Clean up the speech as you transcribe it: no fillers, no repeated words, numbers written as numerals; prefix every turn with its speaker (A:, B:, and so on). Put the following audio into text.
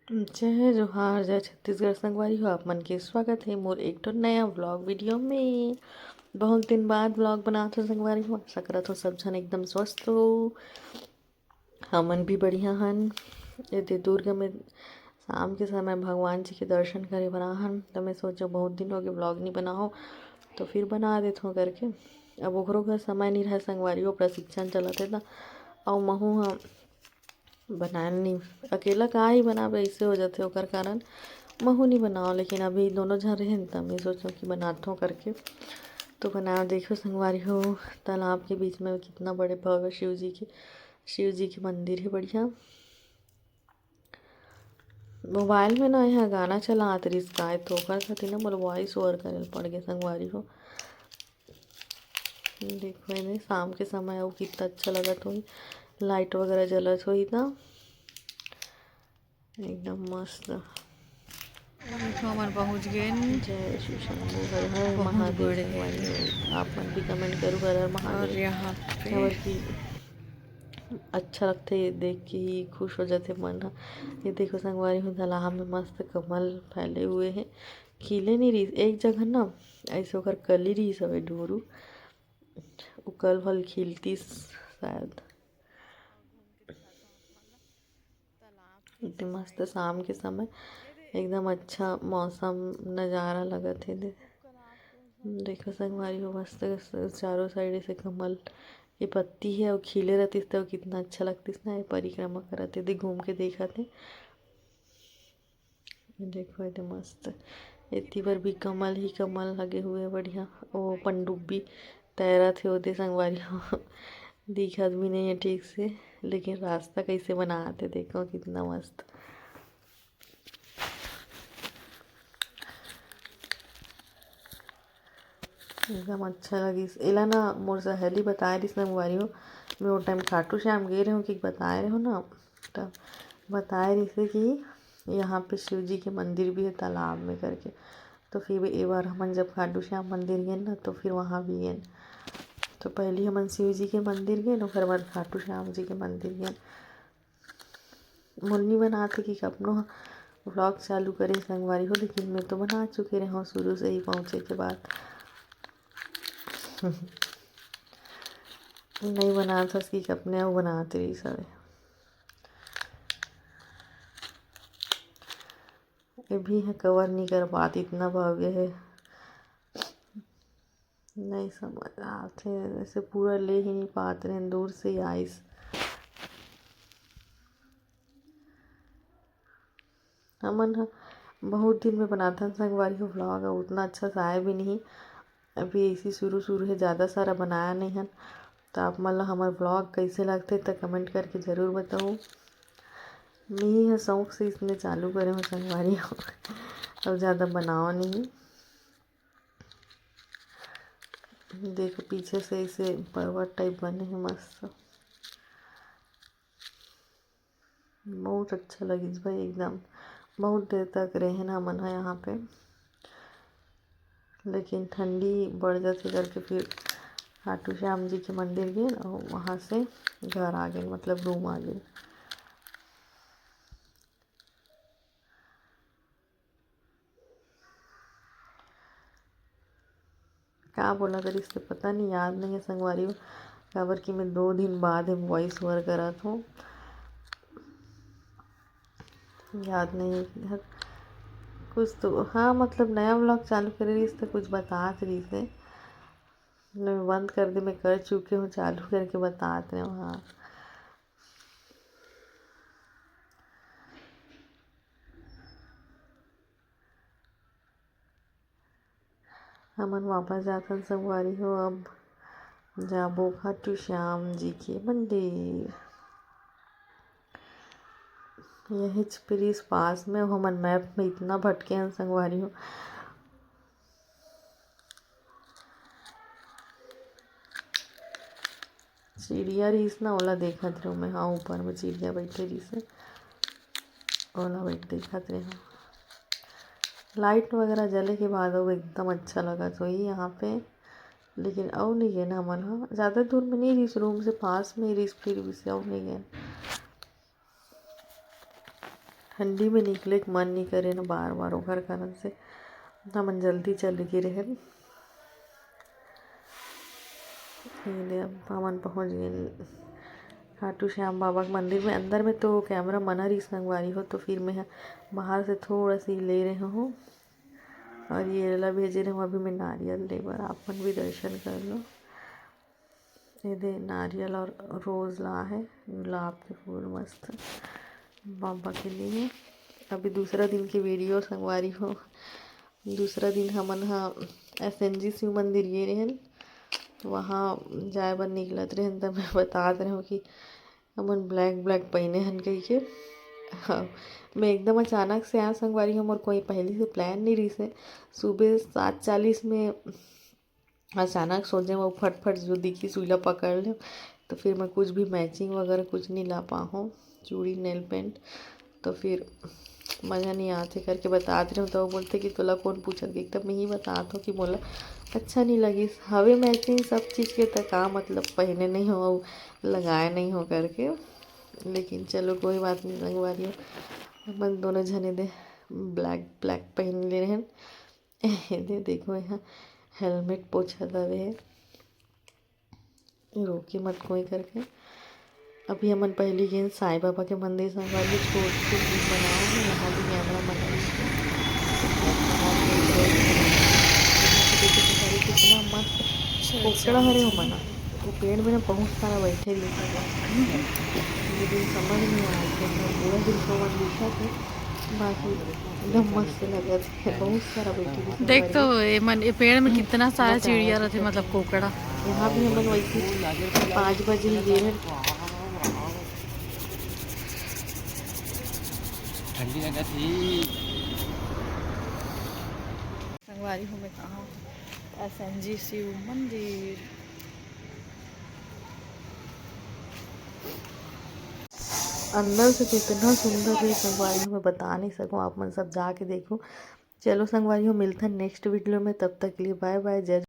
A: जय जोहार जय छत्तीसगढ़ संगवारी हो आप मन के स्वागत है मोर एक ठो नया व्लॉग वीडियो में। बहुत दिन बाद व्लॉग बनात हो संगवारी हो। आशा करत हो सब झन एकदम स्वस्थ हो। हमन भी बढ़िया हन। ये दुर्गा में शाम के समय भगवान जी के दर्शन करे बना हन, तो मैं सोचा बहुत दिन हो गए व्लॉग नहीं बनाओ तो फिर बना देत हो करके। अब ओकरो का समय नहीं रहे संगवारी हो, प्रशिक्षण चलत है और महू हाँ बनाए नहीं अकेला का ही बनावे, ऐसे हो जाते ओकर कारण महू नहीं बनाओ। लेकिन अभी दोनों जन रहे न तब मैं सोचो कि बनात हो करके तो बनाओ। देखो संगवारी हो, तालाब के बीच में कितना बड़े भव्य शिव जी के मंदिर है बढ़िया। मोबाइल में ना यहाँ गाना चलात रही काय तो ओकर खातिर ना मोर वॉइस ओवर करे पड़ गए संगवारी हो। देखो इन्हें शाम के समय वो कितना अच्छा लगत हो, लाइट वगैरह जलत हो ना एकदम मस्त।
B: देखो हमार पहुँच गए
A: जय शिव शंभू हर हर
B: बहुत
A: महादेव
B: बड़े
A: संगवारी हो। आप मन भी कमेंट करो हर हर
B: और
A: महादेव।
B: यहाँ पे
A: खबर की अच्छा लगता है ये देख के ही खुश हो जाते मन ह। ये देखो संगवारी हो तालाब में मस्त कमल फैले हुए हैं, खिले नहीं रही एक जगह ना ऐसे ओकर कली रही सब डोरू कल फल खिलती शायद। इतनी मस्त शाम के समय एकदम अच्छा मौसम नज़ारा लगत है। देखो संगवारी हो मस्त चारों साइड से कमल ये पत्ती है और खिले रहती तो कितना अच्छा लगती ना। ये परिक्रमा करते थे घूम के देखा थे। देखो ये मस्त इतनी बार भी कमल ही कमल लगे हुए बढ़िया। ओ पनडुब्बी तैरा थे ओदे संगवारी हो दिखत भी नहीं है ठीक से, लेकिन रास्ता कैसे बनाते देखो कितना मस्त। एकदम अच्छा लगिस। एला ना मोर सहेली बताए रही संगवारी हो, मैं वो टाइम खाटू श्याम गए रहे हो कि बताए रहे हो ना, तब बताए रही से कि यहाँ पे शिव जी के मंदिर भी है तालाब में करके। तो फिर एक बार हमन जब खाटू श्याम मंदिर गए ना तो फिर वहाँ भी गए। तो पहले हमन शिव जी के मंदिर गए और फिर बाद खाटू श्याम जी के मंदिर गए। मुन्नी बनाते कि अपनों व्लॉग चालू करें संगवारी हो, लेकिन मैं तो बना चुके रहे हूँ शुरू से ही पहुँचे के बाद नहीं बना था कि अपने वो बनाते रही सब। ये भी है कवर नहीं कर पाती इतना भव्य है, नहीं समझ आते ऐसे पूरा ले ही नहीं पाते हैं दूर से ही आइस। हमन बहुत दिन में बनाता संगवारी हो व्लॉग, उतना अच्छा सा आया भी नहीं। अभी ऐसी शुरू शुरू है, ज़्यादा सारा बनाया नहीं है। तो आप मन ला हमारे व्लॉग कैसे लगते तो कमेंट करके ज़रूर बताओ। मैं ही शौक से इसने चालू करे हूँ संगवारी हो अब ज़्यादा बनाओ नहीं। देखो पीछे से ऐसे पर्वत टाइप बने हैं मस्त, बहुत अच्छा लगी भाई एकदम। बहुत देर तक रहे ना मन है यहाँ पे, लेकिन ठंडी बढ़ जाती करके फिर खाटू श्याम जी के मंदिर गए और वहाँ से घर आ गए, मतलब रूम आ गए। क्या बोला कर इससे पता नहीं याद नहीं है संगवारी हो, खबर कि मैं 2 दिन बाद वॉइस ओवर करा था, याद नहीं है कुछ तो। हाँ मतलब नया व्लॉग चालू करे रही तो कुछ बतात रही से, मैं बंद कर दे मैं कर चुके हूँ चालू करके बताते हैं हाँ। हमन वापस जातन संगवारी हो, अब जाबो खाटू श्याम जी के मंदिर। यही प्लीज पास में हमन मैप में इतना भटके हैं संगवारी हो। चिड़िया रहीस ना ओला देखत रहो मैं, हाँ ऊपर में चिड़िया बैठे रही से ओला बैठ देखत रहे हाँ। लाइट वगैरह जले के बाद अब एकदम अच्छा लगा तो ही यहाँ पे, लेकिन अब नहीं गए ना हमन। हाँ ज़्यादा दूर में नहीं रही, रूम से पास में रही, फिर भी से अब नहीं गए। ठंडी में निकले के मन नहीं करे ना बार बार ओकर कारण से हमन जल्दी चल के रहे। अब हमन पहुँच गए खाटू श्याम बाबा के मंदिर में। अंदर में तो कैमरा मना रही संगवारी हो, तो फिर मैं बाहर से थोड़ा सी ले रहे हूँ। और ये ला भेजे रहे हूँ अभी मैं नारियल लेकर, आप मन भी दर्शन कर लो। ये दे नारियल और रोज़ ला है, गुलाब के फूल मस्त बाबा के लिए। अभी दूसरा दिन की वीडियो संगवारी हो। दूसरा दिन हमन SNG शिव मंदिर ये रहन, वहाँ जाए बर निकलत रहन। तब मैं बतात रहे हूँ कि हमन ब्लैक पहने हन कही के। हाँ, मैं एकदम अचानक से आया संगवारी हम, और कोई पहले से प्लान नहीं रही से। सुबह 7:40 में अचानक सोचे वो फट जो दिखी सुईला पकड़ ले। तो फिर मैं कुछ भी मैचिंग वगैरह कुछ नहीं ला पाऊँ, चूड़ी नेल पेंट। तो फिर मज़ा नहीं आते करके बताते रहे। तो वो बोलते कि तोला कौन पूछत कि, तब मैं ही बताता हूँ कि मोला अच्छा नहीं लगी हवे मैचिंग सब चीज़ के, तो का मतलब पहने नहीं हो लगाए नहीं हो करके। लेकिन चलो कोई बात नहीं, संगवारी हो अपन दोनों जने दे ब्लैक पहन ले रहे हैं। दे देखो यहाँ हेलमेट पोछा दवे है, रोके मत कोई करके। अभी हमन पहली गेंद साईं बाबा के मंदिर संगवारी छोट से दिन बनाओ है, यहाँ भी कैमरा मना कितना मस्त पोखड़ा हरे हो मना। वो पेड़ में ना बहुत सारा बैठे लेकिन समझ नहीं आ रहा पूरा दिन तो मन दिखा थे, बाकी एकदम मस्त लगा थे। बहुत सारा बैठी
B: देख तो ये पेड़ में कितना सारा चिड़िया रहते, मतलब कोकड़ा।
A: यहाँ भी हमन वैसे 5 बजे ही गए।
C: ठंडी लगा थी
B: संगवारी हो मैं कहाँ SNG शिव मंदिर।
A: अंदर से कितना सुंदर है संगवारी, मैं बता नहीं सकूँ, आप मन सब जाके देखो। चलो संगवारी हो मिलता है नेक्स्ट वीडियो में, तब तक के लिए बाय बाय, जय।